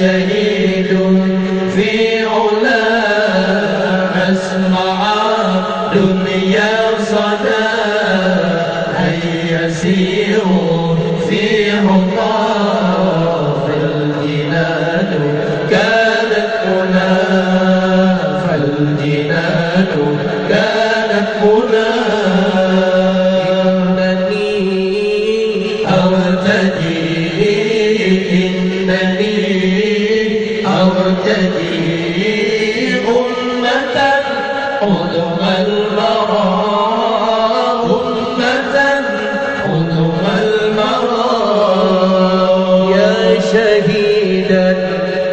شهيد في علا أسمع دنيا صدى هيا سيروا في حطام فالجنان كانت هنا فالجنان كانت هنا أرتدي أمة قدم المرى أمة قدم المرى يا شهيدا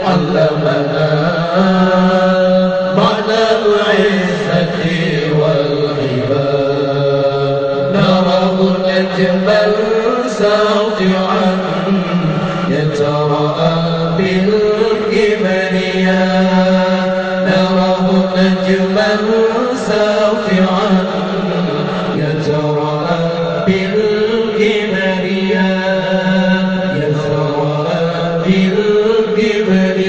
علمنا معنى العزة والغباء نراه نجما ساطعا يتراءى بالكبرياء نراه نجما ساطعا يتراءى بالكبرياء يتراءى بالكبرياء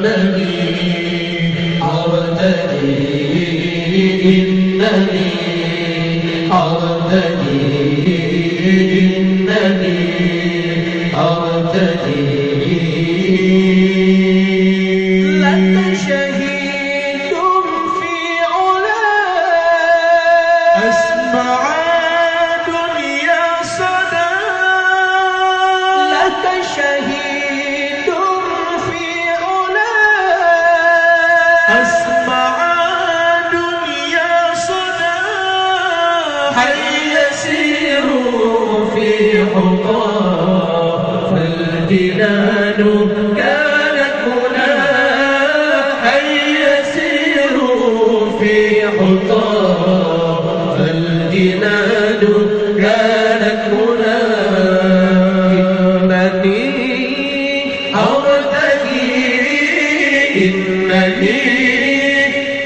إنني أرتدي إنني أرتدي إنني أرتدي لك شهيد في علا أسمع دنيا صدى لك شهيد في علا أسمع دنيا صدى هيا سيروا في حطام فالجنان كانت هنا هيا سيروا في حطام فالجنان كانت هنا إنني أرتدي إنني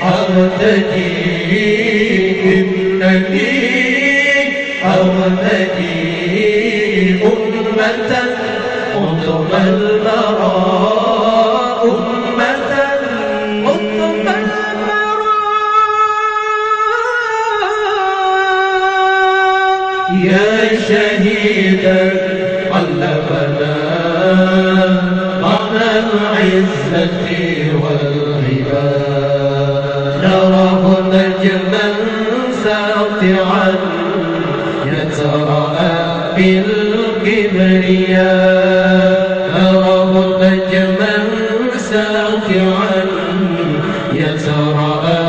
أرتدي إنني أرتدي أمة قطب المرى أمة قطب المرى يا شهيدا علمنا معنى العزة والغباء نراه نجما ساطعا يتراءى بالكبرياء نراه نجما ساطعا يتراءى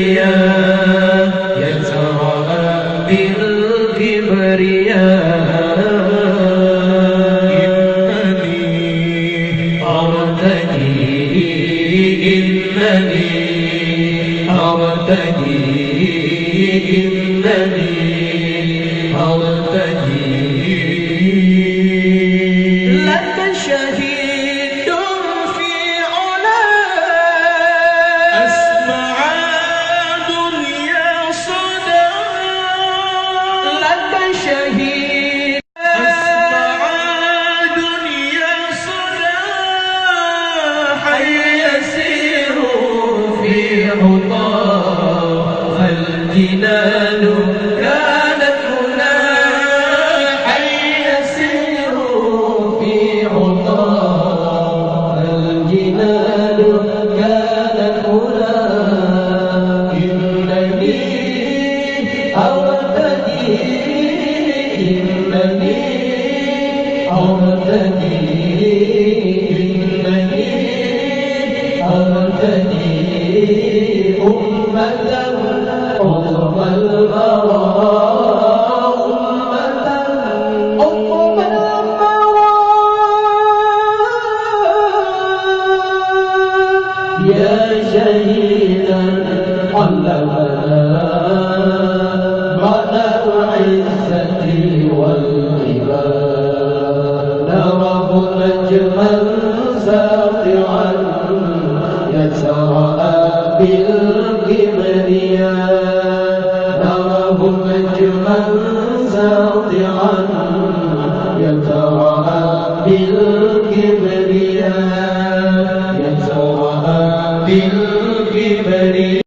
بالكبرياء يتراءى بالكبرياء إنني أرتدي إنني أرتدي إنني أرتدي لك شهيد في علا أسمع دنيا صدى لك شهيد أسمع دنيا صدى هيا سيروا في حطام فالجنان كانت هنا هيا سيروا في حطام فالجنان كانت هنا إنني أرتدي إنني أرتدي إنني أرتدي أمة قطب المرى أمة قطب المرى يا شهيدا علمنا معنى العزة والغباء نراه نجما ساطعا يتراءى بالكبرياء نراه نجما